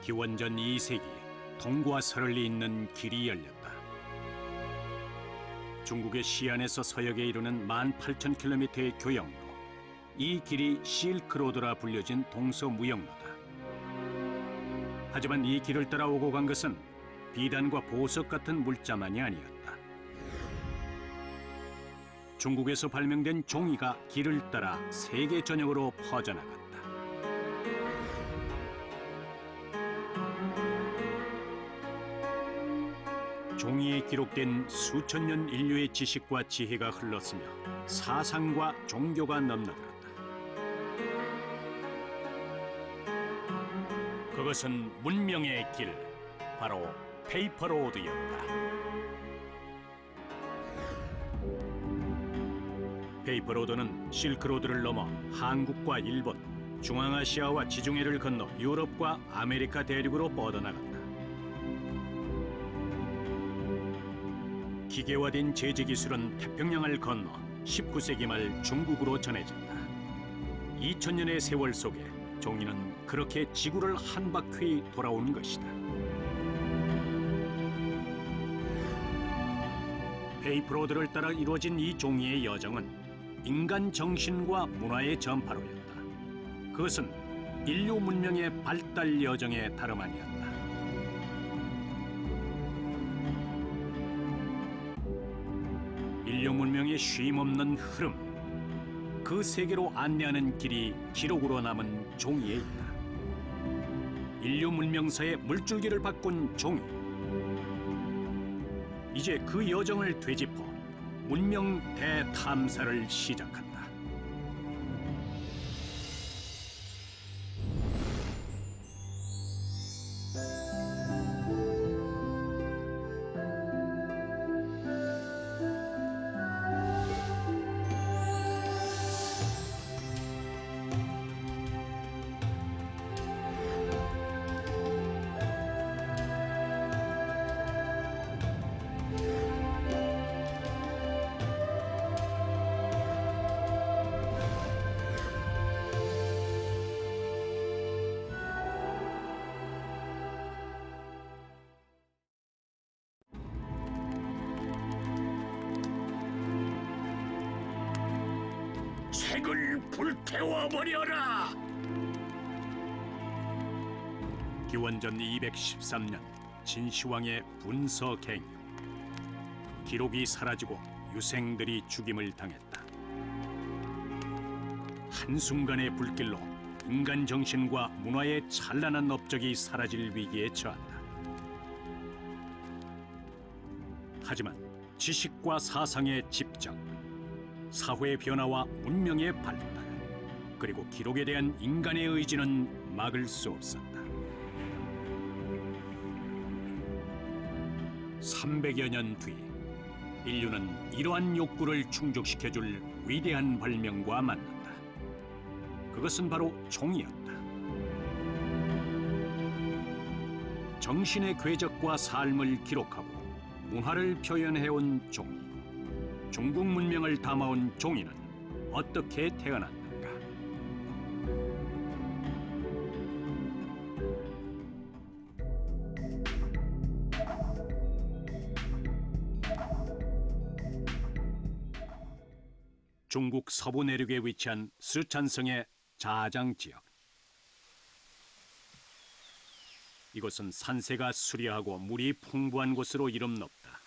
기원전 2세기 동과 설을 잇는 길이 열렸다. 중국의 시안에서 서역에 이르는 18,000km의 교역로, 이 길이 실크로드라 불려진 동서무역로다. 하지만 이 길을 따라 오고 간 것은 비단과 보석 같은 물자만이 아니었다. 중국에서 발명된 종이가 길을 따라 세계 전역으로 퍼져나갔다. 종이에 기록된 수천 년 인류의 지식과 지혜가 흘렀으며 사상과 종교가 넘나들었다. 그것은 문명의 길, 바로 페이퍼로드였다. 페이퍼로드는 실크로드를 넘어 한국과 일본, 중앙아시아와 지중해를 건너 유럽과 아메리카 대륙으로 뻗어나갔다. 기계화된 제재 기술은 태평양을 건너 19세기 말 중국으로 전해진다. 2000년의 세월 속에 종이는 그렇게 지구를 한 바퀴 돌아온 것이다. 페이퍼로드를 따라 이루어진 이 종이의 여정은 인간 정신과 문화의 전파로였다. 그것은 인류 문명의 발달 여정에 다름 아니었다. 인류 문명의 쉼없는 흐름, 그 세계로 안내하는 길이 기록으로 남은 종이에 있다. 인류 문명사의 물줄기를 바꾼 종이. 이제 그 여정을 되짚어 문명 대탐사를 시작한다. 책을 불태워버려라! 기원전 213년 진시황의 분서갱유. 기록이 사라지고 유생들이 죽임을 당했다. 한순간의 불길로 인간 정신과 문화의 찬란한 업적이 사라질 위기에 처한다. 하지만 지식과 사상의 집적, 사회의 변화와 문명의 발달, 그리고 기록에 대한 인간의 의지는 막을 수 없었다. 300여 년 뒤, 인류는 이러한 욕구를 충족시켜줄 위대한 발명과 만난다. 그것은 바로 종이었다. 정신의 궤적과 삶을 기록하고 문화를 표현해온 종이. 중국 문명을 담아온 종이는 어떻게 태어났는가? 중국 서부 내륙에 위치한 스촨성의 자장 지역. 이곳은 산세가 수려하고 물이 풍부한 곳으로 이름 높다.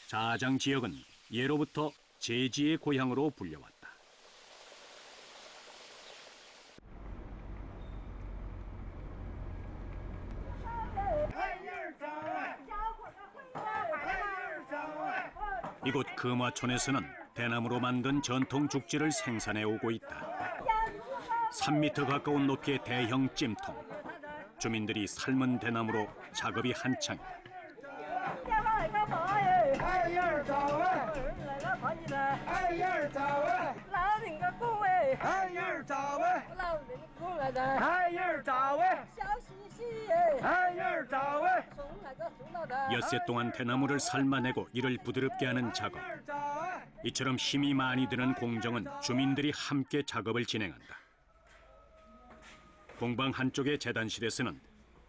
자장 지역은 예로부터 제지의 고향으로 불려왔다. 이곳 금화촌에서는 대나무로 만든 전통 죽지를 생산해 오고 있다. 3m 가까운 높이의 대형 찜통. 주민들이 삶은 대나무로 작업이 한창이다. 엿새 동안 대나무를 삶아내고 이를 부드럽게 하는 작업. 이처럼 힘이 많이 드는 공정은 주민들이 함께 작업을 진행한다. 공방 한쪽의 재단실에서는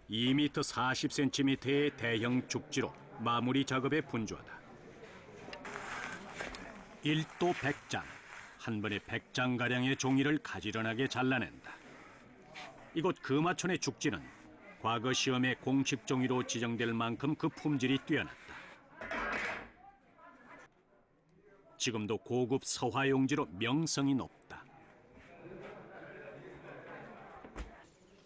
2m 40cm의 대형 죽지로 마무리 작업에 분주하다. 1도 100장, 한 번에 100장가량의 종이를 가지런하게 잘라낸다. 이곳 금화촌의 죽지는 과거 시험에 공식 종이로 지정될 만큼 그 품질이 뛰어났다. 지금도 고급 서화용지로 명성이 높다.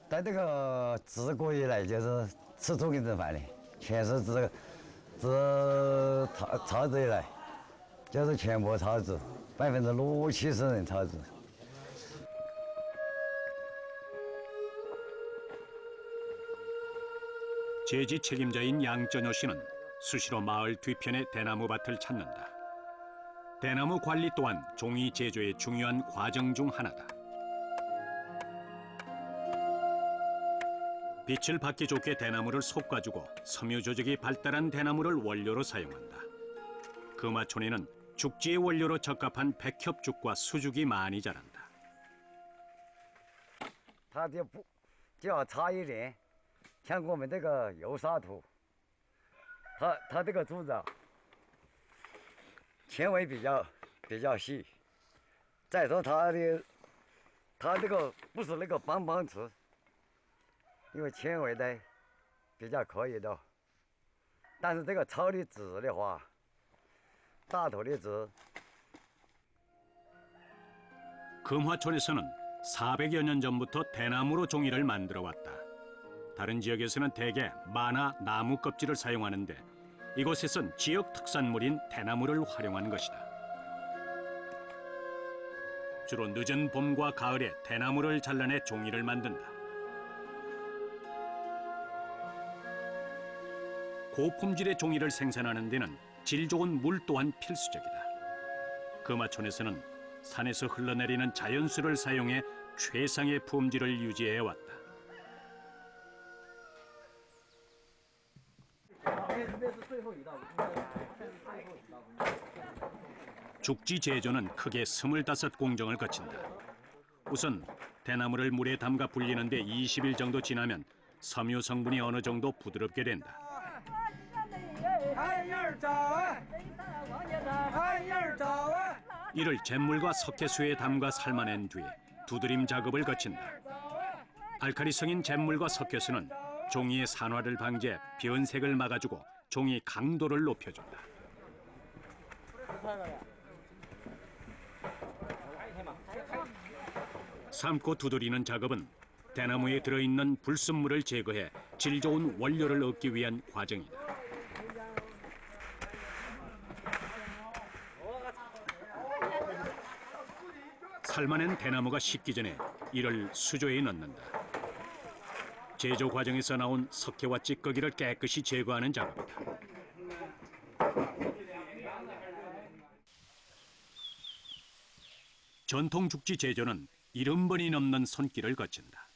在这个自古以来就是吃中医这饭的，全是自草字以来，就是全部草字，60%、70%人草字。 제지 책임자인 양전효 씨는 수시로 마을 뒤편의 대나무 밭을 찾는다. 대나무 관리 또한 종이 제조의 중요한 과정 중 하나다. 빛을 받기 좋게 대나무를 솎아주고 섬유 조직이 발달한 대나무를 원료로 사용한다. 금화촌에는 죽지의 원료로 적합한 백협죽과 수죽이 많이 자란다. 它就要差一点，像我们这个油砂土，它这个竹子啊，纤维比较细，再说它这个不是那个棒棒瓷。 因为纤维的比较可以的，但是这个草的纸的话，大头的纸。 금화촌에서는 400여 년 전부터 대나무로 종이를 만들어 왔다. 다른 지역에서는 대개 마나 나무 껍질을 사용하는데 이곳에선 지역 특산물인 대나무를 활용한 것이다. 주로 늦은 봄과 가을에 대나무를 잘라내 종이를 만든다. 고품질의 종이를 생산하는 데는 질 좋은 물 또한 필수적이다. 금화촌에서는 산에서 흘러내리는 자연수를 사용해 최상의 품질을 유지해 왔다. 죽지 제조는 크게 25공정을 거친다. 우선 대나무를 물에 담가 불리는데 20일 정도 지나면 섬유 성분이 어느 정도 부드럽게 된다. 이를 잿물과 석회수에 담가 삶아낸 뒤에 두드림 작업을 거친다. 알칼리성인 잿물과 석회수는 종이의 산화를 방지해 변색을 막아주고 종이 강도를 높여준다. 삶고 두드리는 작업은 대나무에 들어있는 불순물을 제거해 질 좋은 원료를 얻기 위한 과정이다. 삶아낸 대나무가 식기 전에 이를 수조에 넣는다. 제조 과정에서 나온 석회와 찌꺼기를 깨끗이 제거하는 작업이다. 전통 죽지 제조는 70번이 넘는 손길을 거친다.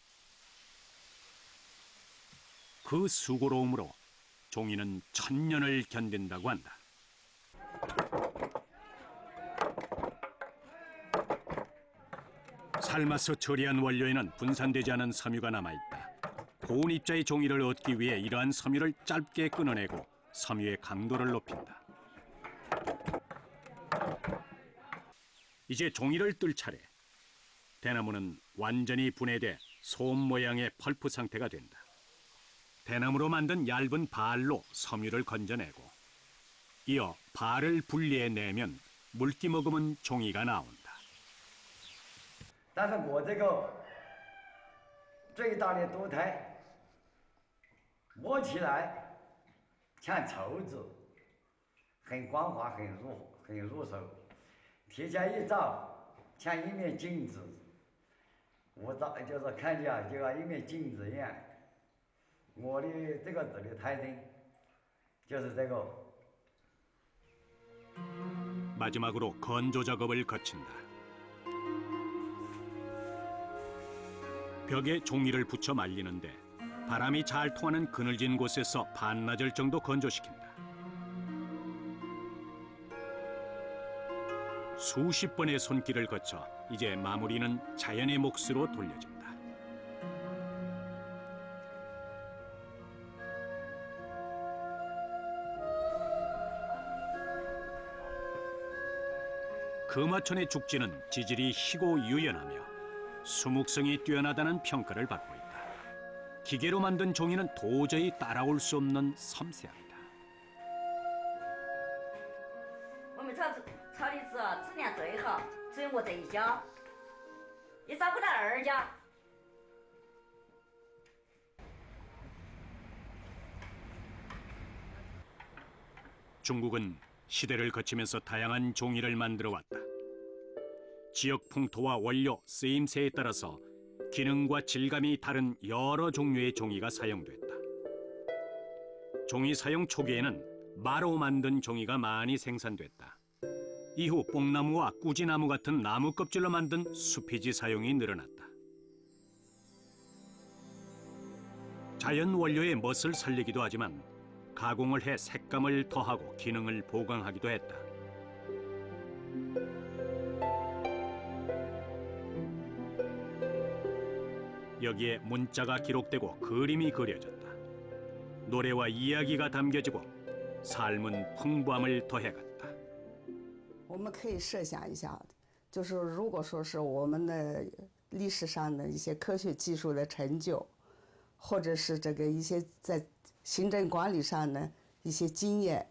그 수고로움으로 종이는 1000년을 견딘다고 한다. 삶아서 처리한 원료에는 분산되지 않은 섬유가 남아있다. 고운 입자의 종이를 얻기 위해 이러한 섬유를 짧게 끊어내고 섬유의 강도를 높인다. 이제 종이를 뜰 차례. 대나무는 완전히 분해돼 솜 모양의 펄프 상태가 된다. 대나무로 만든 얇은 발로 섬유를 건져내고 이어 발을 분리해내면 물기 머금은 종이가 나온다. 但是我这个最大的多台，摸起来像绸子，很光滑，很入手，贴下一照，像一面镜子。我照就是看起来就像一面镜子一样。我的这个纸的特征就是这个。 마지막으로 건조 작업을 거친다. 벽에 종이를 붙여 말리는데 바람이 잘 통하는 그늘진 곳에서 반나절 정도 건조시킨다. 수십 번의 손길을 거쳐 이제 마무리는 자연의 몫으로 돌려진다. 금화천의 죽지는 지질이 희고 유연하며 수묵성이 뛰어나다는 평가를 받고 있다. 기계로 만든 종이는 도저히 따라올 수 없는 섬세함이다. 我们炒的质量最好，只有我这一家，也找不到二家。 중국은 시대를 거치면서 다양한 종이를 만들어 왔다. 지역 풍토와 원료, 쓰임새에 따라서 기능과 질감이 다른 여러 종류의 종이가 사용됐다. 종이 사용 초기에는 마로 만든 종이가 많이 생산됐다. 이후 뽕나무와 꾸지나무 같은 나무 껍질로 만든 수피지 사용이 늘어났다. 자연 원료의 멋을 살리기도 하지만 가공을 해 색감을 더하고 기능을 보강하기도 했다. 여기에 문자가 기록되고 그림이 그려졌다. 노래와 이야기가 담겨지고 삶은 풍부함을 더해갔다. 我们可以设想一下，就是如果说是我们的历史上的一些科学技术的成就，或者是这个一些在行政管理上的一些经验，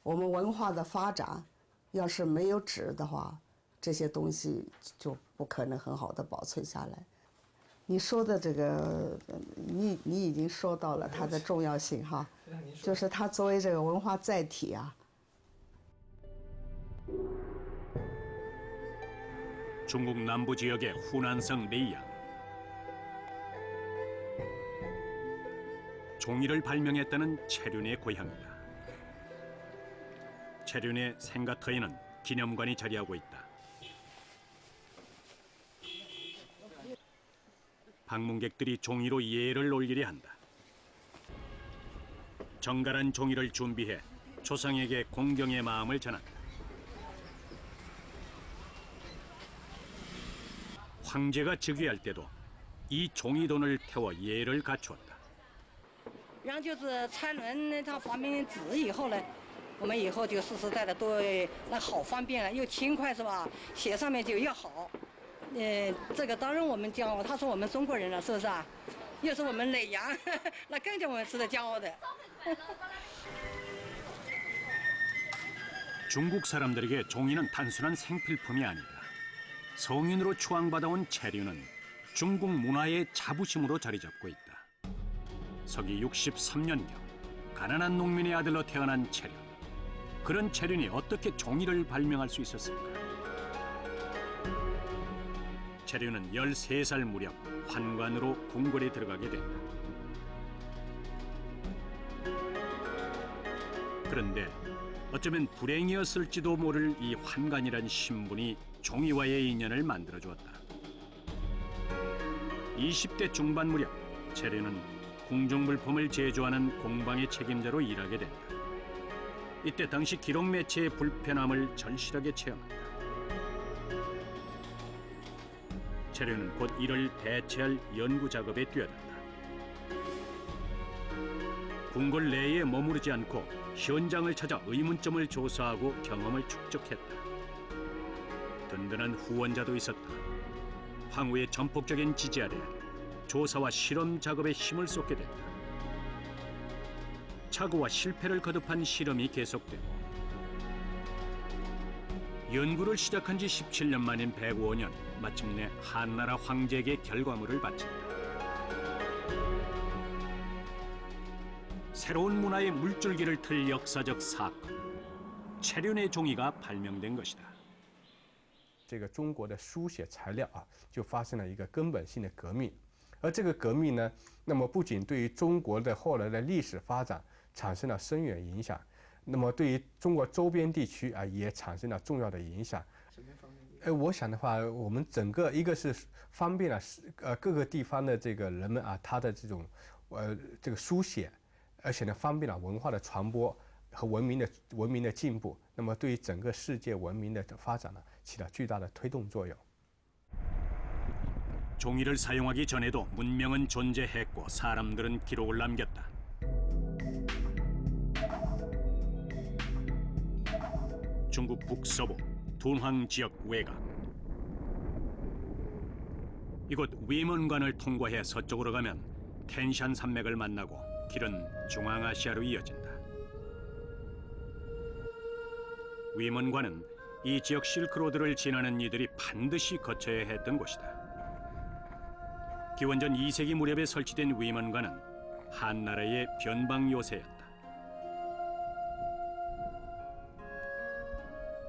我们文化的发展，要是没有纸的话，这些东西就不可能很好的保存下来。你说的这个，你已经说到了它的重要性哈，就是它作为这个文化载体啊。 중국 남부 지역의 후난성 레이양. 종이를 발명했다는 채륜의 고향이다. 채륜의 생가터에는 기념관이 자리하고 있다. 방문객들이 종이로 예를 올리려 한다. 정갈한 종이를 준비해 조상에게 공경의 마음을 전한다. 황제가 즉위할 때도 이 종이돈을 태워 예를 갖추었다. 然后就是蔡伦他发明纸以后呢，我们以后就实实在在都那好方便了，又轻快是吧？写上面就要好。这个当然我们骄傲，他说我们中国人了，是不是啊？又是我们耒阳，那更加我们值得骄傲的。 중국 사람들에게 종이는 단순한 생필품이 아니다. 성인으로 추앙받아온 체류는 중국 문화의 자부심으로 자리 잡고 있다. 서기 63년경 가난한 농민의 아들로 태어난 체륜. 그런 체륜이 어떻게 종이를 발명할 수 있었을까? 체륜은 13살 무렵 환관으로 궁궐에 들어가게 된다. 그런데 어쩌면 불행이었을지도 모를 이 환관이란 신분이 종이와의 인연을 만들어 주었다. 20대 중반 무렵 체륜은 궁중물품을 제조하는 공방의 책임자로 일하게 된다. 이때 당시 기록 매체의 불편함을 절실하게 체험한다. 체륜은 곧 이를 대체할 연구 작업에 뛰어든다. 궁궐 내에 머무르지 않고 현장을 찾아 의문점을 조사하고 경험을 축적했다. 든든한 후원자도 있었다. 황후의 전폭적인 지지 아래 조사와 실험 작업에 힘을 쏟게 됐다. 착오와 실패를 거듭한 실험이 계속되고 연구를 시작한 지 17년 만인 105년 마침내 한나라 황제에게 결과물을 바친다. 새로운 문화의 물줄기를 틀 역사적 사건, 체륜의 종이가 발명된 것이다. 这个中国的书写材料啊，就发生了一个根本性的革命。而这个革命呢，那么不仅对于中国的后来的历史发展产生了深远影响，那么对于中国周边地区啊，也产生了重要的影响。我想的话，我们整个一个是方便了各个地方的这个人们啊，他的这种这个书写，而且呢方便了文化的传播和文明的进步。那么对于整个世界文明的发展呢，起了巨大的推动作用。 종이를 사용하기 전에도 문명은 존재했고 사람들은 기록을 남겼다. 중국 북서부 둔황 지역 외곽. 이곳 위먼관을 통과해 서쪽으로 가면 텐샨 산맥을 만나고 길은 중앙아시아로 이어진다. 위먼관은 이 지역 실크로드를 지나는 이들이 반드시 거쳐야 했던 곳이다. 기원전 2세기 무렵에 설치된 위먼관은 한나라의 변방 요새였다.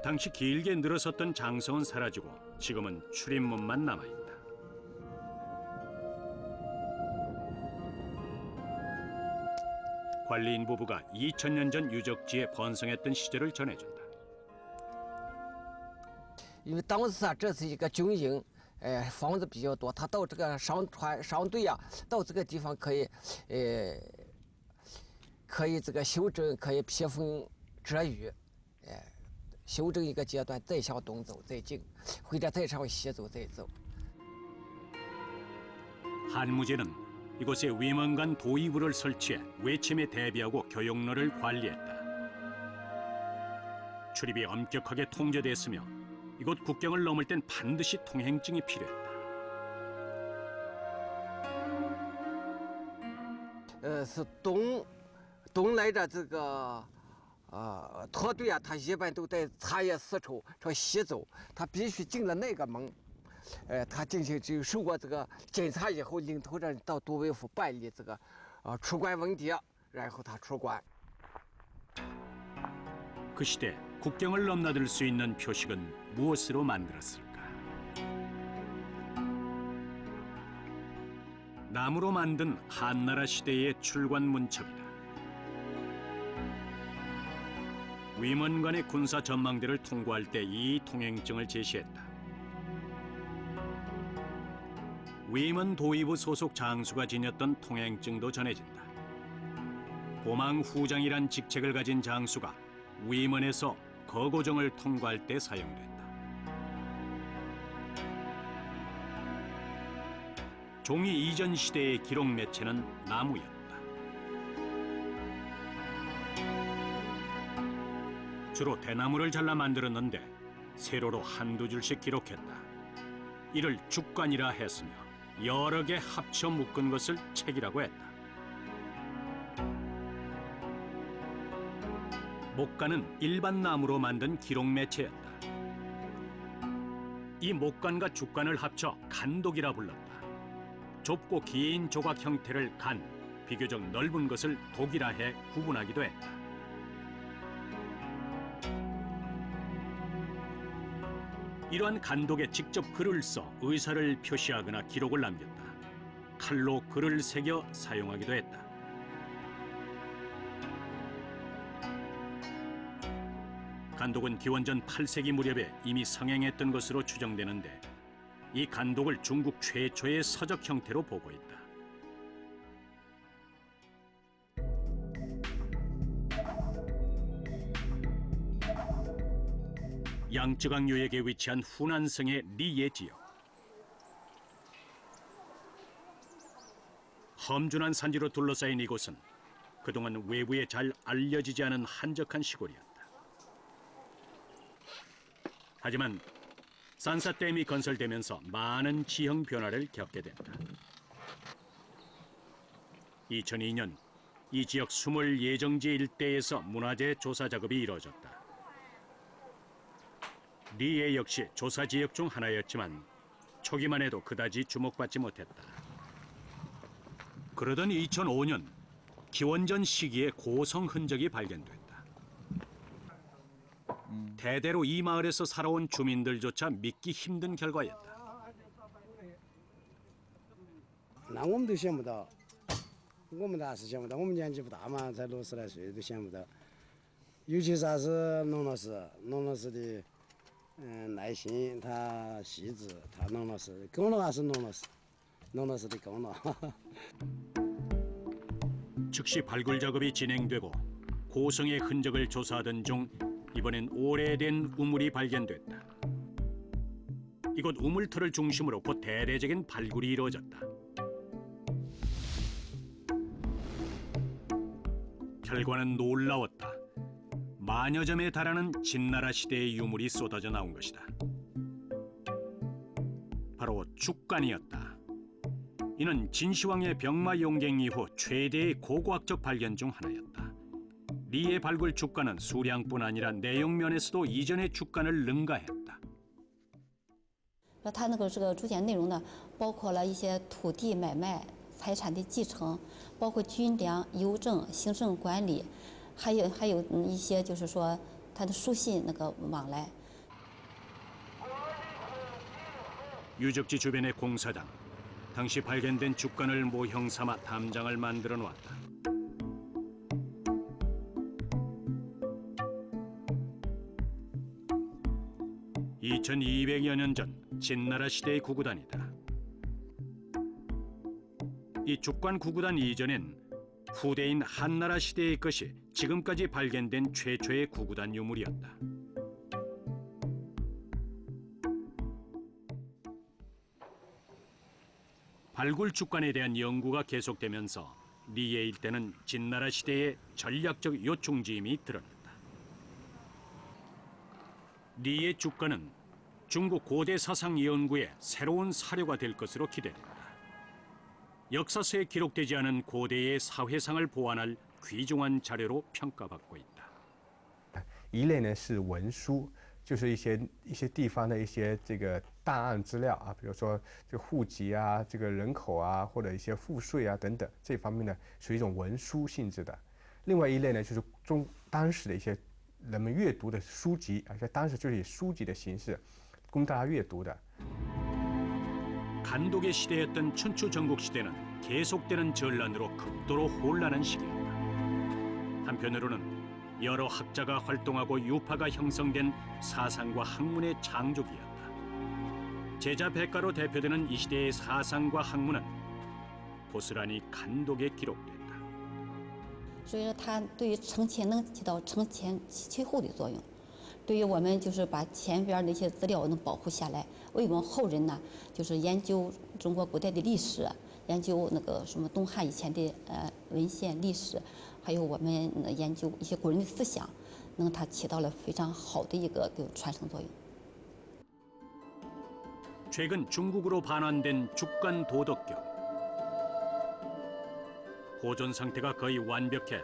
당시 길게 늘어섰던 장성은 사라지고 지금은 출입문만 남아있다. 관리인 부부가 2000년 전 유적지에 번성했던 시절을 전해준다. 因为当时啊，这是一个军营，房子比较多，他到这个商队啊，到这个地方可以这个休整，可以披风遮雨，休整一个阶段，再向东走，再进，或者再向西走，再走。 한무제는 이곳에 위먼관 도의부를 설치해 외침에 대비하고 교역로를 관리했다. 출입이 엄격하게 통제됐으며 이곳 국경을 넘을 땐 반드시 통행증이 필요했다. 是东来的这个驼队啊，他一般都在茶叶丝绸朝西走，他必须进了那个门。 他进行就受过这个检查以后，领头人到都尉府办理这个出关问题，然后他出关。 그 시대 국경을 넘나들 수 있는 표식은 무엇으로 만들었을까? 나무로 만든 한나라 시대의 출관 문첩이다. 위먼관의 군사 전망대를 통과할 때 이 통행증을 제시했다. 위먼 도의부 소속 장수가 지녔던 통행증도 전해진다. 고망 후장이란 직책을 가진 장수가 위먼에서 거고정을 통과할 때 사용됐다. 종이 이전 시대의 기록 매체는 나무였다. 주로 대나무를 잘라 만들었는데 세로로 한두 줄씩 기록했다. 이를 죽관이라 했으며 여러 개 합쳐 묶은 것을 책이라고 했다. 목관은 일반 나무로 만든 기록 매체였다. 이 목관과 죽관을 합쳐 간독이라 불렀다. 좁고 긴 조각 형태를 간, 비교적 넓은 것을 독이라 해 구분하기도 했다. 이러한 간독에 직접 글을 써 의사를 표시하거나 기록을 남겼다. 칼로 글을 새겨 사용하기도 했다. 간독은 기원전 8세기 무렵에 이미 성행했던 것으로 추정되는데 이 간독을 중국 최초의 서적 형태로 보고 있다. 양쯔강 요역에 위치한 후난성의 리예 지역. 험준한 산지로 둘러싸인 이곳은 그동안 외부에 잘 알려지지 않은 한적한 시골이었다. 하지만 산사댐이 건설되면서 많은 지형 변화를 겪게 된다. 2002년 이 지역 수몰 예정지 일대에서 문화재 조사 작업이 이루어졌다. 리에 역시 조사 지역 중 하나였지만 초기만 해도 그다지 주목받지 못했다. 그러던 2005년 기원전 시기에 고성 흔적이 발견됐다. 대대로 이 마을에서 살아온 주민들조차 믿기 힘든 결과였다. 那我们都想不到，我们当时想不到，我们年纪不大嘛，才60来岁都想不到。尤其啥是农老师的，耐心，他细致，他农老师功劳还是农老师的功劳。 즉시 발굴 작업이 진행되고 고성의 흔적을 조사하던 중 이번엔 오래된 우물이 발견됐다. 이곳 우물터를 중심으로 곧 대대적인 발굴이 이루어졌다. 결과는 놀라웠다. 만여 점에 달하는 진나라 시대의 유물이 쏟아져 나온 것이다. 바로 죽간이었다. 이는 진시황의 병마 용갱 이후 최대의 고고학적 발견 중 하나였다. 리의 발굴 죽간은 수량뿐 아니라 내용 면에서도 이전의 죽간을 능가했다. 它那个这个竹简内容呢，包括了一些土地买卖、财产的继承，包括军粮、邮政、行政管理，还有一些就是说他的书信那个往来。 유적지 주변의 공사장, 당시 발견된 죽간을 모형 삼아 담장을 만들어 놓았다. (2200여 년 전) 진나라 시대의 구구단이다. 이 죽간 구구단 이전엔 후대인 한나라 시대의 것이 지금까지 발견된 최초의 구구단 유물이었다. 발굴 죽간에 대한 연구가 계속되면서 리의 일대는 진나라 시대의 전략적 요충지임이 드러났다. 리의 죽간은 중국 고대 사상 연구의 새로운 사료가 될 것으로 기대된다. 역사서에 기록되지 않은 고대의 사회상을 보완할 귀중한 자료로 평가받고 있다. 一类呢是文书，就是一些地方的一些这个档案资料啊，比如说这个户籍啊、这个人口啊，或者一些赋税啊等等，这方面呢属于一种文书性质的。另外一类呢就是当时的一些人们阅读的书籍，而且当时就是以書籍的形式供大家阅读的。 간독의 시대였던 춘추 전국 시대는 계속되는 전란으로 극도로 혼란한 시기였다. 한편으로는 여러 학자가 활동하고 유파가 형성된 사상과 학문의 장족이었다. 제자 백가로 대표되는 이 시대의 사상과 학문은 고스란히 간독에 기록된다. 所以说，它对于承前能起到承前启后的作用。对于我们就是把前边那些资料能保护下来，为我们后人呢，就是研究中国古代的历史，研究那个什么东汉以前的文献历史，还有我们研究一些古人的思想，它起到了非常好的一个传承作用。 최근 중국으로 반환된 죽간 도덕경. 보존 상태가 거의 완벽해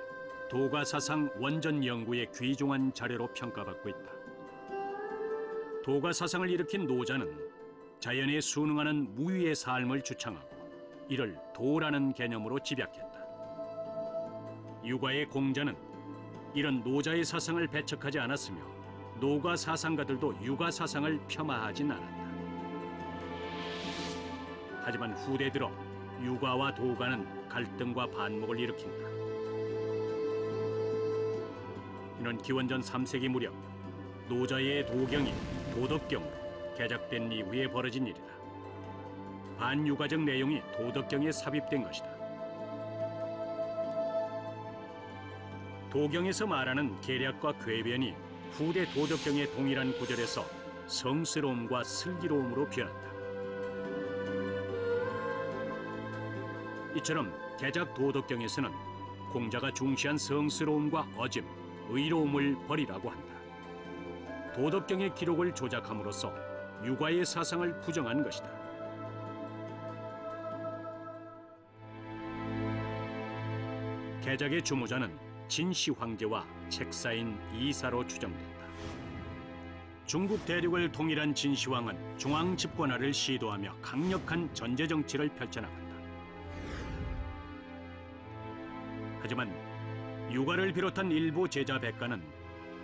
도가 사상 원전 연구의 귀중한 자료로 평가받고 있다. 도가 사상을 일으킨 노자는 자연에 순응하는 무위의 삶을 주창하고 이를 도라는 개념으로 집약했다. 유가의 공자는 이런 노자의 사상을 배척하지 않았으며 노가 사상가들도 유가 사상을 폄하하진 않았다. 하지만 후대 들어 유가와 도가는 갈등과 반목을 일으킨다. 이는 기원전 3세기 무렵 노자의 도경이 도덕경으로 개작된 이후에 벌어진 일이다. 반유가적 내용이 도덕경에 삽입된 것이다. 도경에서 말하는 계략과 궤변이 후대 도덕경의 동일한 구절에서 성스러움과 슬기로움으로 변한다. 이처럼 개작 도덕경에서는 공자가 중시한 성스러움과 어짐, 의로움을 버리라고 한다. 도덕경의 기록을 조작함으로써 유가의 사상을 부정한 것이다. 개작의 주모자는 진시 황제와 책사인 이사로 추정된다. 중국 대륙을 통일한 진시황은 중앙 집권화를 시도하며 강력한 전제 정치를 펼쳐나간다. 하지만 유가를 비롯한 일부 제자 백가는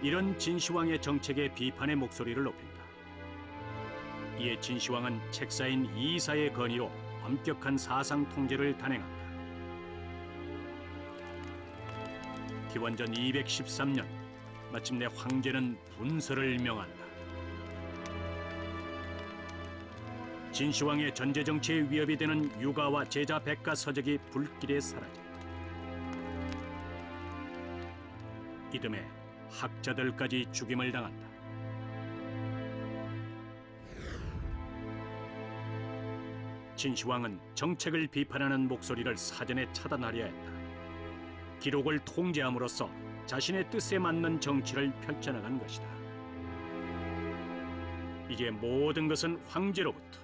이런 진시황의 정책에 비판의 목소리를 높인다. 이에 진시황은 책사인 이사의 건의로 엄격한 사상 통제를 단행한다. 기원전 213년 마침내 황제는 분서를 명한다. 진시황의 전제 정치에 위협이 되는 유가와 제자 백가 서적이 불길에 사라진다. 이듬해 학자들까지 죽임을 당한다. 진시황은 정책을 비판하는 목소리를 사전에 차단하려 했다. 기록을 통제함으로써 자신의 뜻에 맞는 정치를 펼쳐나간 것이다. 이제 모든 것은 황제로부터.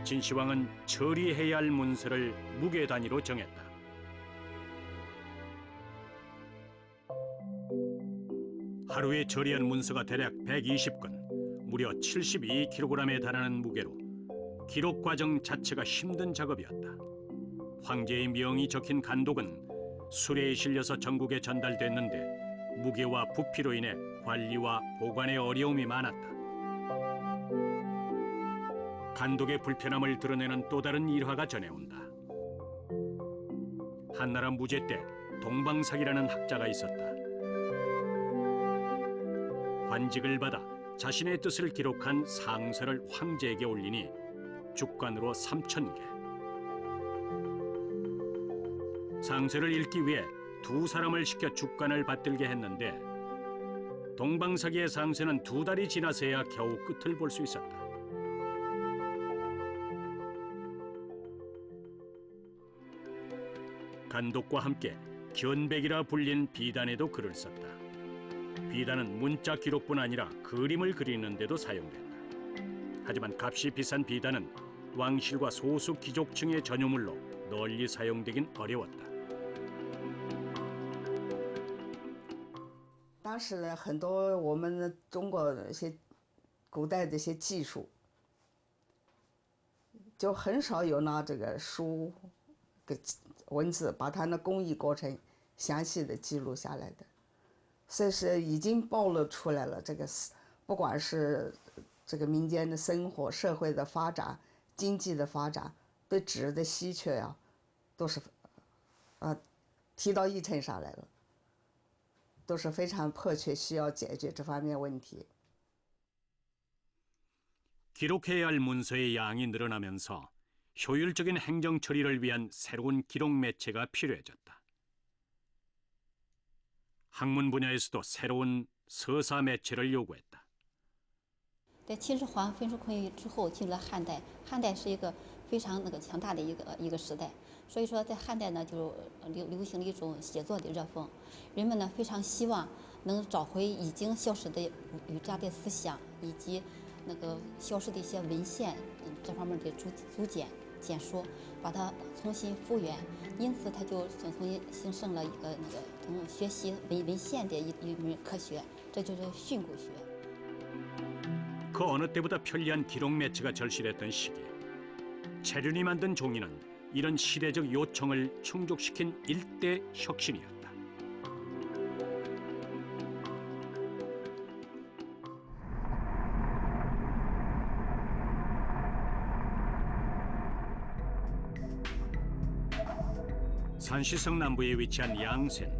진시황은 처리해야 할 문서를 무게 단위로 정했다. 하루에 처리한 문서가 대략 120건, 무려 72kg에 달하는 무게로 기록 과정 자체가 힘든 작업이었다. 황제의 명이 적힌 간독은 수레에 실려서 전국에 전달됐는데 무게와 부피로 인해 관리와 보관에 어려움이 많았다. 간독의 불편함을 드러내는 또 다른 일화가 전해온다. 한나라 무제 때 동방삭이라는 학자가 있었다. 관직을 받아 자신의 뜻을 기록한 상서를 황제에게 올리니 죽관으로 3,000개. 상서를 읽기 위해 두 사람을 시켜 죽관을 받들게 했는데 동방삭이의 상서는 2달이 지나서야 겨우 끝을 볼 수 있었다. 간독과 함께 견백이라 불린 비단에도 글을 썼다. 비단은 문자 기록뿐 아니라 그림을 그리는 데도 사용된다. 하지만 값이 비싼 비단은 왕실과 소수 귀족층의 전유물로 널리 사용되긴 어려웠다. 当时呢，很多我们中国一些古代的一些技术，就很少有拿这个书的文字把它的工艺过程详细的记录下来的，所以是已经暴露出来了。这个不管是这个民间的生活、社会的发展、经济的发展，对纸的稀缺呀，都是提到议程上来了。 都是非常迫切需要解决这方面问题。 기록해야 할 문서의 양이 늘어나면서 효율적인 행정 처리를 위한 새로운 기록 매체가 필요해졌다. 학문 분야에서도 새로운 서사 매체를 요구했다. 在秦始皇焚书坑儒之后，进入了汉代。汉代是一个非常强大的一个时代，所以说在汉代呢，就流行了一种写作的热风，人们呢非常希望能找回已经消失的儒家的思想，以及消失的一些文献，这方面的竹简简书，把它重新复原。因此，他就重新兴盛了一个从学习文献的一门科学，这就是训诂学。 그 어느 때보다 편리한 기록 매체가 절실했던 시기, 체륜이 만든 종이는 이런 시대적 요청을 충족시킨 일대 혁신이었다. 산시성 남부에 위치한 양센.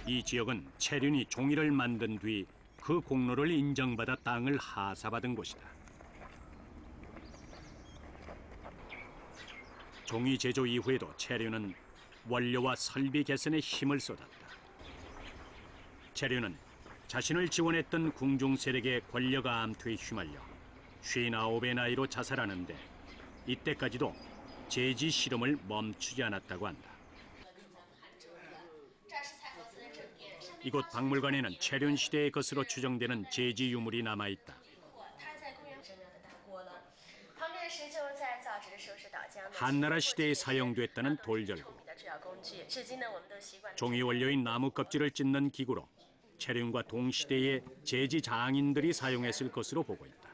이 지역은 체륜이 종이를 만든 뒤 그 공로를 인정받아 땅을 하사받은 곳이다. 종이 제조 이후에도 체륜은 원료와 설비 개선에 힘을 쏟았다. 체륜은 자신을 지원했던 궁중 세력의 권력 암투에 휘말려 59의 나이로 자살하는데 이때까지도 제지 실험을 멈추지 않았다고 한다. 이곳 박물관에는 체륜 시대의 것으로 추정되는 제지 유물이 남아 있다. 한나라 시대에 사용됐다는 돌절구. 종이 원료인 나무 껍질을 찢는 기구로 체륜과 동시대의 제지 장인들이 사용했을 것으로 보고 있다.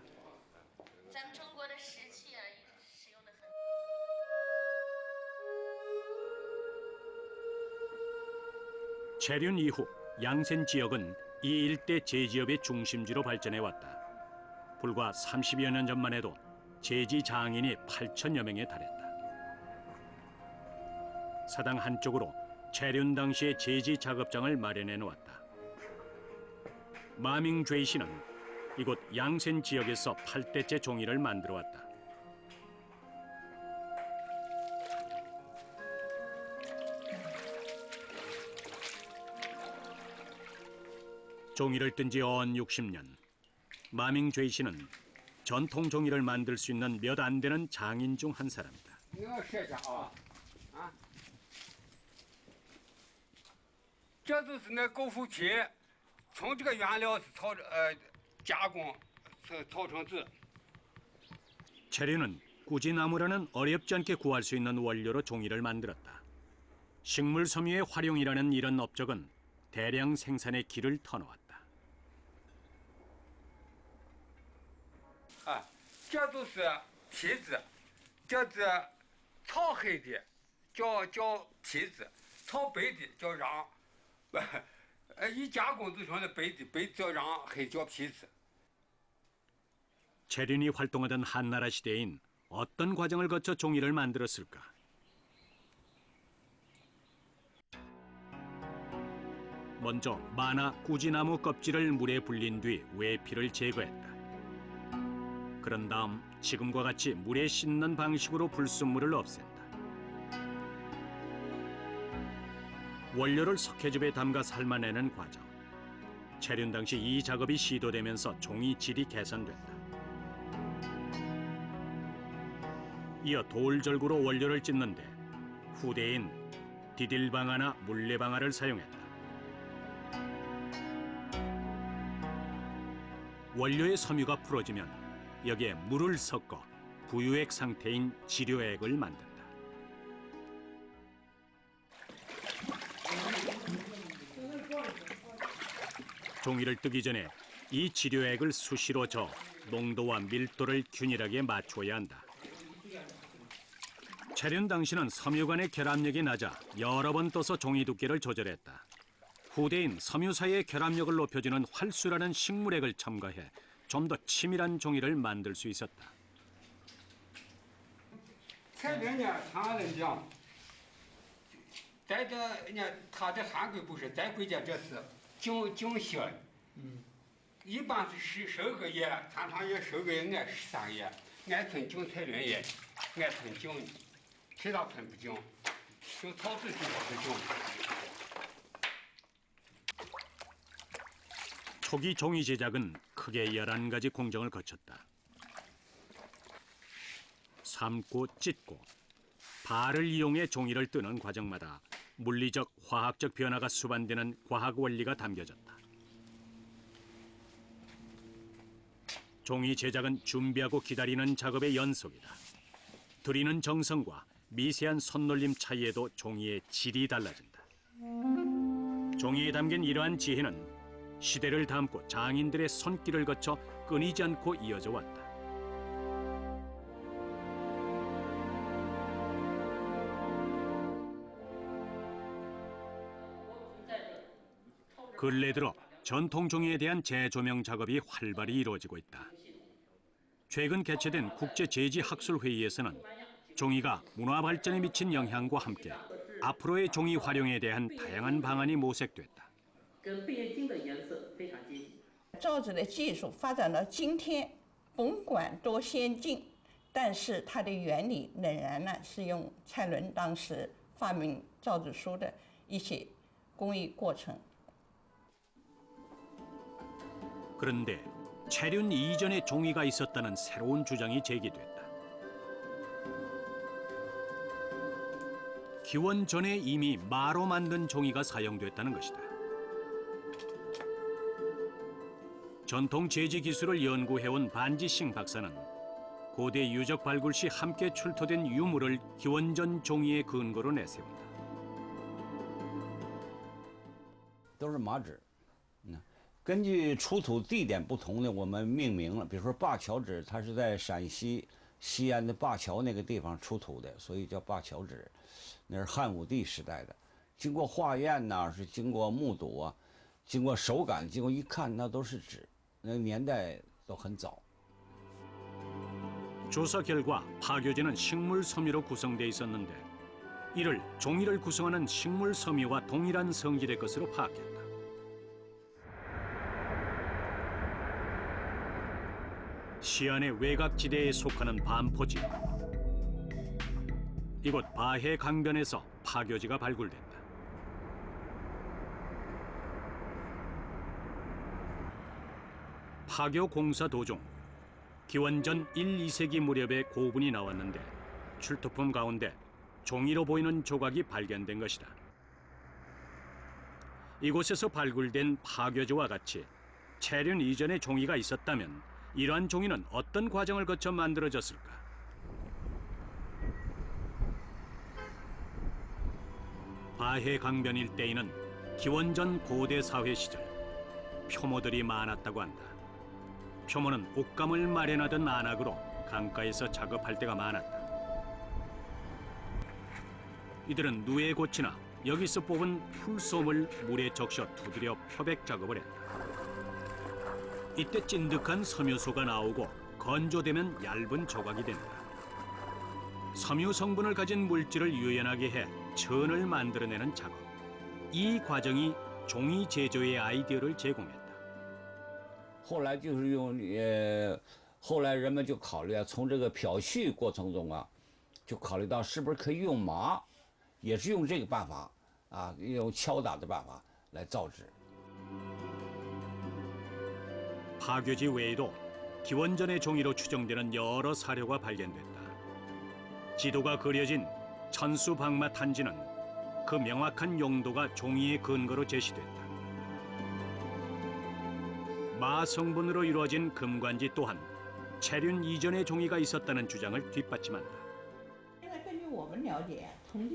체륜 이후 양센 지역은 이 일대 제지업의 중심지로 발전해왔다. 불과 30여 년 전만 해도 제지 장인이 8천여 명에 달했다. 사당 한쪽으로 체륜 당시의 제지 작업장을 마련해 놓았다. 마밍죄 씨는 이곳 양센 지역에서 8대째 종이를 만들어 왔다. 종이를 뜬 지 언 60년. 마밍죄 씨는 전통 종이를 만들 수 있는 몇 안 되는 장인 중 한 사람이다. 这就是那狗苓皮，从这个原料是加工炒成纸。 체류는 꾸지나무라는 어렵지 않게 구할 수 있는 원료로 종이를 만들었다. 식물 섬유의 활용이라는 이런 업적은 대량 생산의 길을 터놓았다. 啊，这都是皮子，这是炒黑的叫皮子，炒白的叫瓤，一加工就成了白的，白叫瓤，黑叫皮子。 체륜이 활동하던 한나라 시대인 어떤 과정을 거쳐 종이를 만들었을까? 먼저 마나 꾸지나무 껍질을 물에 불린 뒤 외피를 제거했다. 그런 다음 지금과 같이 물에 씻는 방식으로 불순물을 없앤다. 원료를 석회즙에 담가 삶아내는 과정. 체륜 당시 이 작업이 시도되면서 종이 질이 개선됐다. 이어 돌절구로 원료를 찢는데 후대인 디딜방아나 물레방아를 사용했다. 원료의 섬유가 풀어지면 여기에 물을 섞어 부유액 상태인 지료액을 만든다. 종이를 뜨기 전에 이 지료액을 수시로 저어 농도와 밀도를 균일하게 맞춰야 한다. 체륜 당시는 섬유 간의 결합력이 낮아 여러 번 떠서 종이 두께를 조절했다. 후대인 섬유 사이의 결합력을 높여주는 활수라는 식물액을 첨가해 좀 더 치밀한 종이를 만들 수 있었다. 菜园呢，常人讲，在这呢，它的寒归不是，再归家这是经血，一般是12个月，常常也12个月，按13个月，按村经菜园也，按村经，其他村不经，经草籽地方是经。 초기 종이 제작은 크게 11가지 공정을 거쳤다. 삶고 찢고 발을 이용해 종이를 뜨는 과정마다 물리적, 화학적 변화가 수반되는 과학 원리가 담겨졌다. 종이 제작은 준비하고 기다리는 작업의 연속이다. 들이는 정성과 미세한 손놀림 차이에도 종이의 질이 달라진다. 종이에 담긴 이러한 지혜는 시대를 담고 장인들의 손길을 거쳐 끊이지 않고 이어져 왔다. 근래 들어 전통 종이에 대한 재조명 작업이 활발히 이루어지고 있다. 최근 개최된 국제제지학술회의에서는 종이가 문화 발전에 미친 영향과 함께 앞으로의 종이 활용에 대한 다양한 방안이 모색됐다. 跟贝叶经的颜色非常接近。造纸的技术发展到今天，甭管多先进，但是它的原理仍然呢是用蔡伦当时发明造纸术的一些工艺过程。 그런데 체륜 이전에 종이가 있었다는 새로운 주장이 제기됐다. 기원 전에 이미 마로 만든 종이가 사용됐다는 것이다. 전통 제지 기술을 연구해온 반지싱 박사는 고대 유적 발굴 시 함께 출토된 유물을 기원전 종이의 근거로 내세운다. 都是麻纸，根据出土地点不同的，我们命名了。比如说灞桥纸，它是在陕西西安的灞桥那个地方出土的，所以叫灞桥纸，那是汉武帝时代的。经过化验呐，是经过目睹啊，经过手感，经过一看，那都是纸。 那年代都很早。 조사 결과 파교제는 식물 섬유로 구성돼 있었는데 이를 종이를 구성하는 식물 섬유와 동일한 성질의 것으로 파악했다. 시안의 외곽지대에 속하는 반포지. 이곳 바해 강변에서 파교지가 발굴됐다. 파교 공사 도중 기원전 1, 2세기 무렵에 고분이 나왔는데 출토품 가운데 종이로 보이는 조각이 발견된 것이다. 이곳에서 발굴된 파교지와 같이 체륜 이전의 종이가 있었다면 이러한 종이는 어떤 과정을 거쳐 만들어졌을까? 바해 강변 일대에는 기원전 고대 사회 시절 표모들이 많았다고 한다. 표모는 옷감을 마련하던 안악으로 강가에서 작업할 때가 많았다. 이들은 누에 고치나 여기서 뽑은 풀솜을 물에 적셔 두드려 표백 작업을 했다. 이때 찐득한 섬유소가 나오고 건조되면 얇은 조각이 된다. 섬유 성분을 가진 물질을 유연하게 해 천을 만들어내는 작업. 이 과정이 종이 제조의 아이디어를 제공했다. 后来就是用后来人们就考虑啊，从这个漂絮过程中啊，就考虑到是不是可以用麻，也是用这个办法啊，用敲打的办法来造纸。 파교지 외에도 기원전의 종이로 추정되는 여러 사료가 발견됐다. 지도가 그려진 천수박마 탄지는 그 명확한 용도가 종이의 근거로 제시됐다. 마 성분으로 이루어진 금관지 또한 체륜 이전의 종이가 있었다는 주장을 뒷받침한다.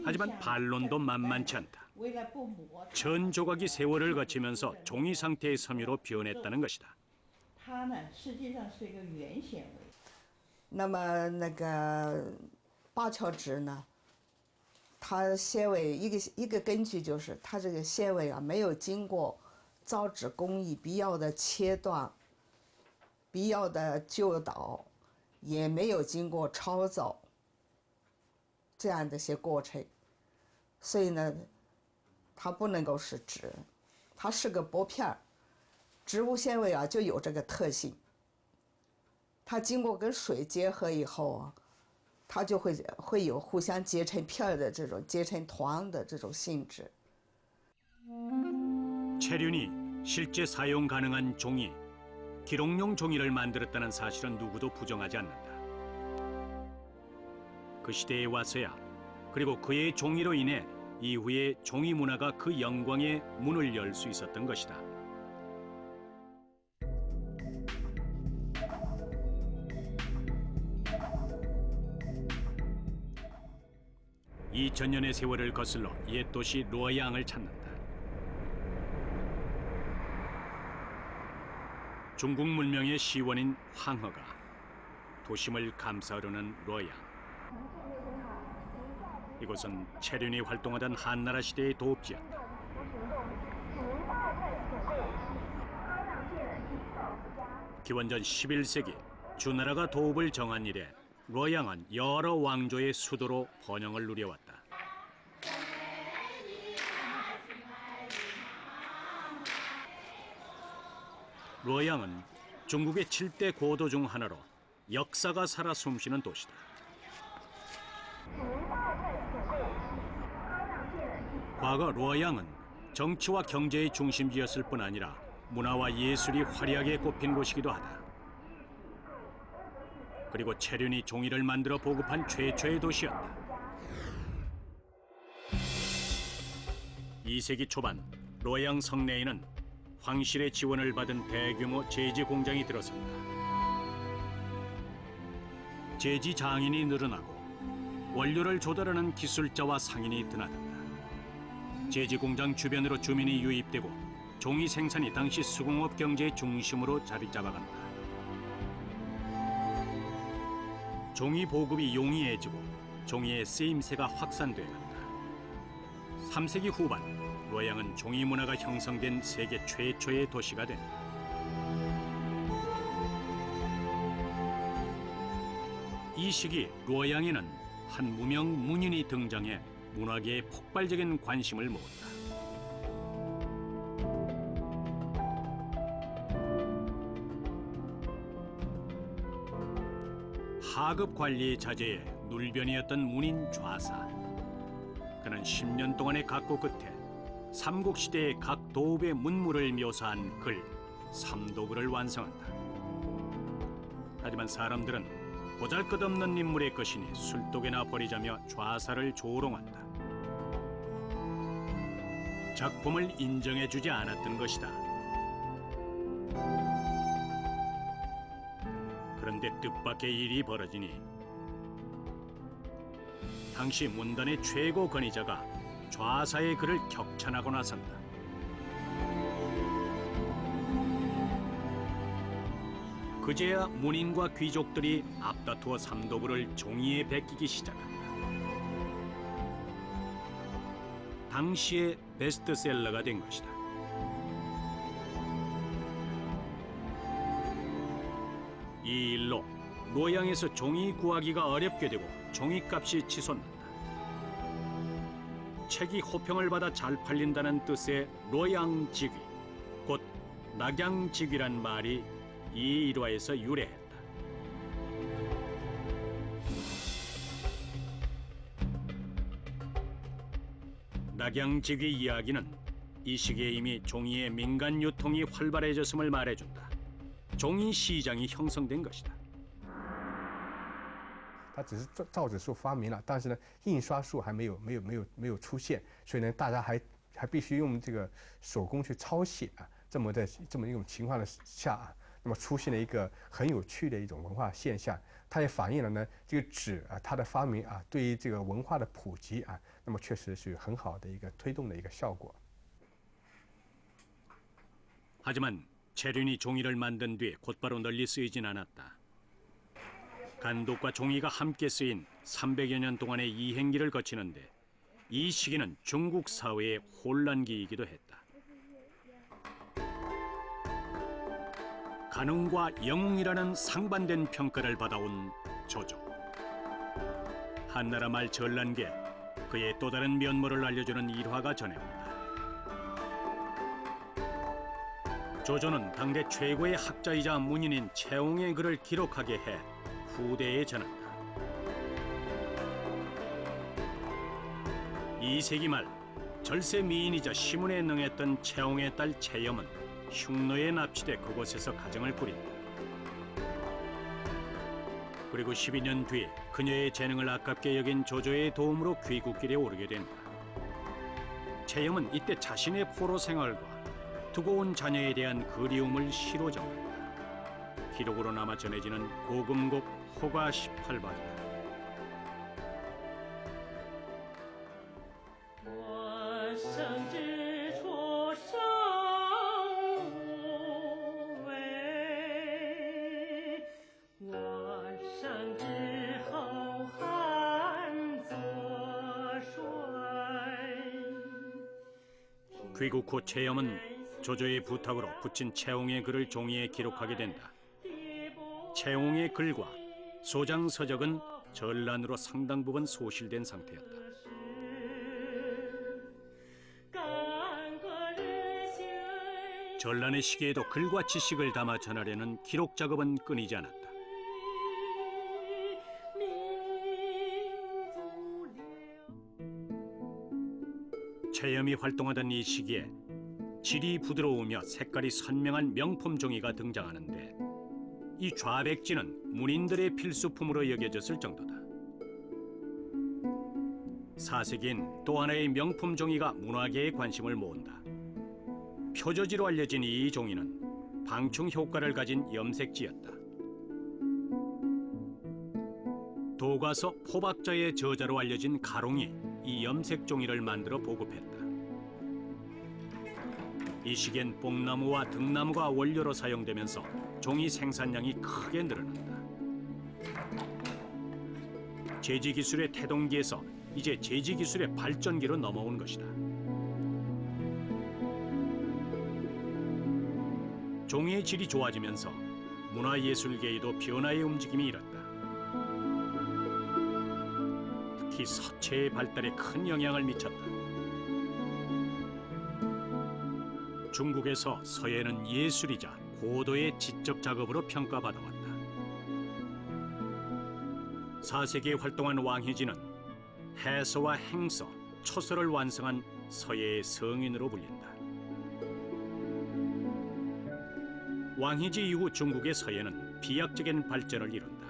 하지만 반론도 만만치 않다. 천 조각이 세월을 거치면서 종이 상태의 섬유로 변했다는 것이다. 它呢，实际上是一个原纤维。那么那个芭蕉纸呢，它纤维一个根据就是它这个纤维啊没有经过造纸工艺必要的切断、必要的揪捣，也没有经过焯造这样的一些过程，所以呢，它不能够是纸，它是个薄片儿。 植物纤维啊，就有这个特性。它经过跟水结合以后啊，它就会有互相结成片儿的这种结成团的这种性质。 체륜이 실제 사용 가능한 종이, 기록용 종이를 만들었다는 사실은 누구도 부정하지 않는다. 그 시대에 와서야 그리고 그의 종이로 인해 이후에 종이 문화가 그 영광의 문을 열 수 있었던 것이다. (2000년의) 세월을 거슬러 옛 도시 루어양을 찾는다. 중국 문명의 시원인 황허가 도심을 감싸려는 루어양. 이곳은 체륜이 활동하던 한나라 시대의 도읍지였다. 기원전 11세기 주나라가 도읍을 정한 이래 루어양은 여러 왕조의 수도로 번영을 누려왔다. 루어양은 중국의 7대 고도 중 하나로 역사가 살아 숨쉬는 도시다. 과거 루어양은 정치와 경제의 중심지였을 뿐 아니라 문화와 예술이 화려하게 꼽힌 곳이기도 하다. 그리고 체륜이 종이를 만들어 보급한 최초의 도시였다. 2세기 초반 루어양 성내에는 황실의 지원을 받은 대규모 제지 공장이 들어선다. 제지 장인이 늘어나고 원료를 조달하는 기술자와 상인이 드나든다. 제지 공장 주변으로 주민이 유입되고 종이 생산이 당시 수공업 경제의 중심으로 자리 잡아간다. 종이 보급이 용이해지고 종이의 쓰임새가 확산돼 간다. 3세기 후반 루어양은 종이 문화가 형성된 세계 최초의 도시가 된다. 이 시기 루어양에는 한 무명 문인이 등장해 문화계에 폭발적인 관심을 모았다. 하급 관리의 자제에 눌변이었던 문인 좌사. 그는 10년 동안의 각고 끝에 삼국시대의 각 도읍의 문물을 묘사한 글 삼도글을 완성한다. 하지만 사람들은 보잘것없는 인물의 것이니 술독에나 버리자며 좌사를 조롱한다. 작품을 인정해주지 않았던 것이다. 그런데 뜻밖의 일이 벌어지니 당시 문단의 최고 권위자가 좌사의 그를 격찬하고 나선다. 그제야 문인과 귀족들이 앞다투어 삼도부를 종이에 베끼기 시작한다. 당시의 베스트셀러가 된 것이다. 이 일로 로양에서 종이 구하기가 어렵게 되고 종이값이 치솟는다. 책이 호평을 받아 잘 팔린다는 뜻의 로양직위, 곧 낙양직위란 말이 이 일화에서 유래했다. 낙양직위 이야기는 이 시기에 이미 종이의 민간 유통이 활발해졌음을 말해준다. 종이 시장이 형성된 것이다. 它只是造纸术发明了，但是呢，印刷术还没有出现，所以呢，大家还必须用这个手工去抄写啊。这么一种情况的下啊，那么出现了一个很有趣的一种文化现象，它也反映了呢这个纸啊它的发明啊对于这个文化的普及啊，那么确实是有很好的一个推动的一个效果。 하지만 체륜이 종이를 만든 뒤에 곧바로 널리 쓰이진 않았다. 간독과 종이가 함께 쓰인 300여 년 동안의 이행기를 거치는데 이 시기는 중국 사회의 혼란기이기도 했다. 간웅과 영웅이라는 상반된 평가를 받아온 조조. 한나라 말 전란기에 그의 또 다른 면모를 알려주는 일화가 전해온다. 조조는 당대 최고의 학자이자 문인인 채옹의 글을 기록하게 해 후대에 전한다. 2세기 말 절세 미인이자 시문에 능했던 채옹의 딸 채염은 흉노에 납치돼 그곳에서 가정을 꾸린다. 그리고 12년 뒤 그녀의 재능을 아깝게 여긴 조조의 도움으로 귀국길에 오르게 된다. 채염은 이때 자신의 포로 생활과 두고 온 자녀에 대한 그리움을 시로 정한다. 기록으로 남아 전해지는 고금곡 호가 18박이다. 귀국 후 채염은 조조의 부탁으로 붙인 채옹의 글을 종이에 기록하게 된다. 채옹의 글과 소장서적은 전란으로 상당 부분 소실된 상태였다. 전란의 시기에도 글과 지식을 담아 전하려는 기록 작업은 끊이지 않았다. 채염이 활동하던 이 시기에 질이 부드러우며 색깔이 선명한 명품 종이가 등장하는데 이 좌백지는 문인들의 필수품으로 여겨졌을 정도다. 4세기엔 또 하나의 명품 종이가 문화계의 관심을 모은다. 표저지로 알려진 이 종이는 방충 효과를 가진 염색지였다. 도가서 포박자의 저자로 알려진 가롱이 이 염색 종이를 만들어 보급했다. 이 시기엔 뽕나무와 등나무가 원료로 사용되면서 종이 생산량이 크게 늘어난다. 제지기술의 태동기에서 이제 제지기술의 발전기로 넘어온 것이다. 종이의 질이 좋아지면서 문화예술계에도 변화의 움직임이 일었다. 특히 서체의 발달에 큰 영향을 미쳤다. 중국에서 서예는 예술이자 고도의 지적 작업으로 평가받아왔다. 4세기에 활동한 왕희진은 해서와 행서, 초서를 완성한 서예의 성인으로 불린다. 왕희지 이후 중국의 서예는 비약적인 발전을 이룬다.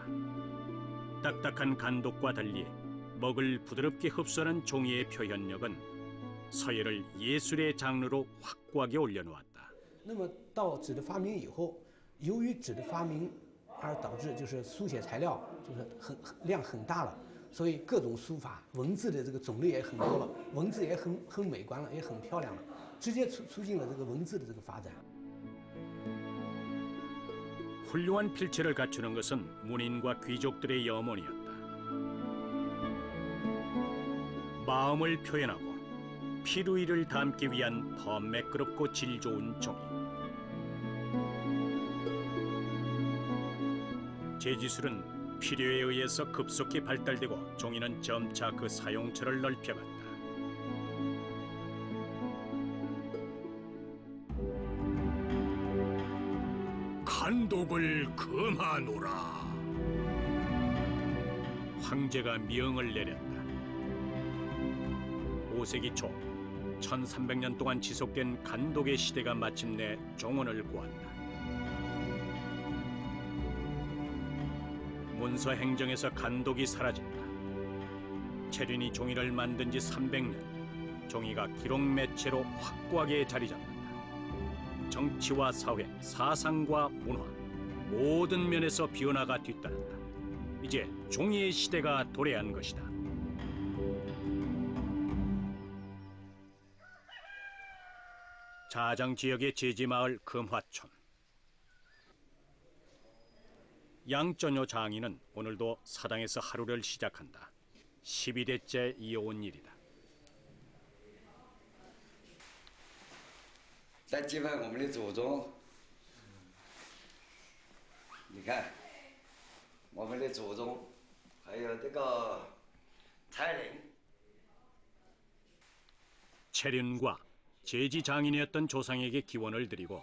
딱딱한 간독과 달리 먹을 부드럽게 흡수하는 종이의 표현력은 서예를 예술의 장르로 확고하게 올려놓았다. 那么到纸的发明以后，由于纸的发明而导致就是书写材料就是量很大了，所以各种书法文字的这个种类也很多了，文字也很美观了，也很漂亮了，直接促进了这个文字的这个发展。 훌륭한 필체를 갖추는 것은 문인과 귀족들의 염원이었다. 마음을 표현하고 피루이를 담기 위한 더 매끄럽고 질 좋은 종이. 제지술은 필요에 의해서 급속히 발달되고 종이는 점차 그 사용처를 넓혀갔다. 간독을 금하노라. 황제가 명을 내렸다. 5세기 초 1300년 동안 지속된 간독의 시대가 마침내 종언을 구한다. 문서 행정에서 간독이 사라진다. 체륜이 종이를 만든 지 300년, 종이가 기록 매체로 확고하게 자리 잡는다. 정치와 사회, 사상과 문화, 모든 면에서 변화가 뒤따른다. 이제 종이의 시대가 도래한 것이다. 자장 지역의 제지마을 금화촌. 양전효 장인은 오늘도 사당에서 하루를 시작한다. 12대째 이어온 일이다. 在祭拜我们的祖宗，你看，我们的祖宗，还有这个才人。 체륜과 제지 장인이었던 조상에게 기원을 드리고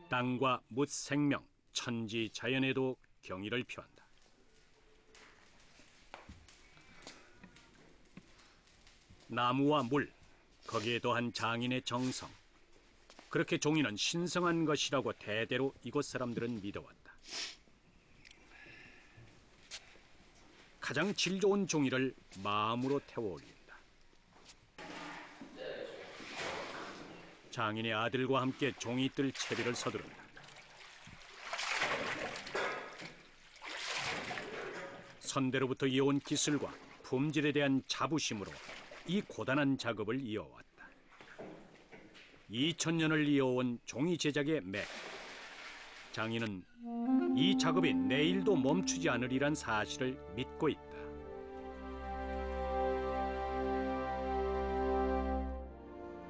땅과 묻 생명, 천지 자연에도 경의를 표한다. 나무와 물, 거기에 더한 장인의 정성. 그렇게 종이는 신성한 것이라고 대대로 이곳 사람들은 믿어왔다. 가장 질 좋은 종이를 마음으로 태워 올린다. 장인의 아들과 함께 종이뜰 채비를 서두른다. 선대로부터 이어온 기술과 품질에 대한 자부심으로 이 고단한 작업을 이어왔다. 2000년을 이어온 종이 제작의 맥. 장인은 이 작업이 내일도 멈추지 않으리란 사실을 믿고 있다.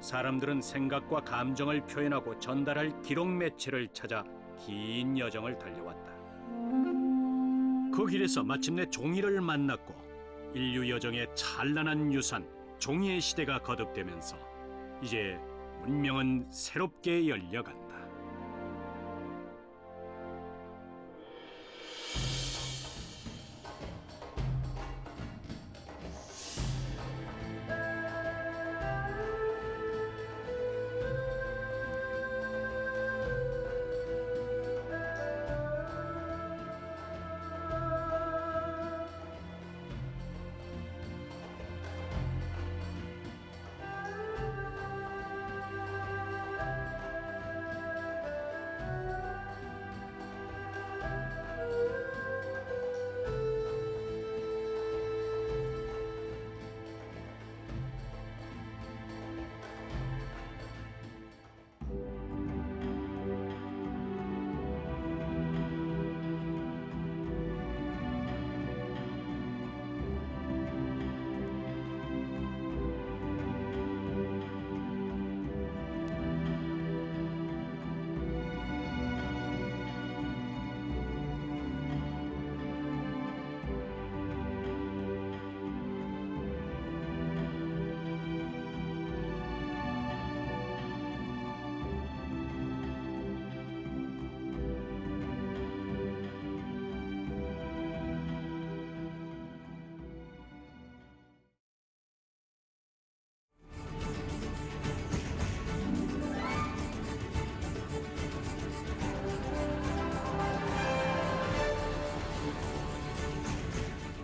사람들은 생각과 감정을 표현하고 전달할 기록 매체를 찾아 긴 여정을 달려왔다. 그 길에서 마침내 종이를 만났고 인류 여정의 찬란한 유산, 종이의 시대가 거듭되면서 이제 운명은 새롭게 열려간다.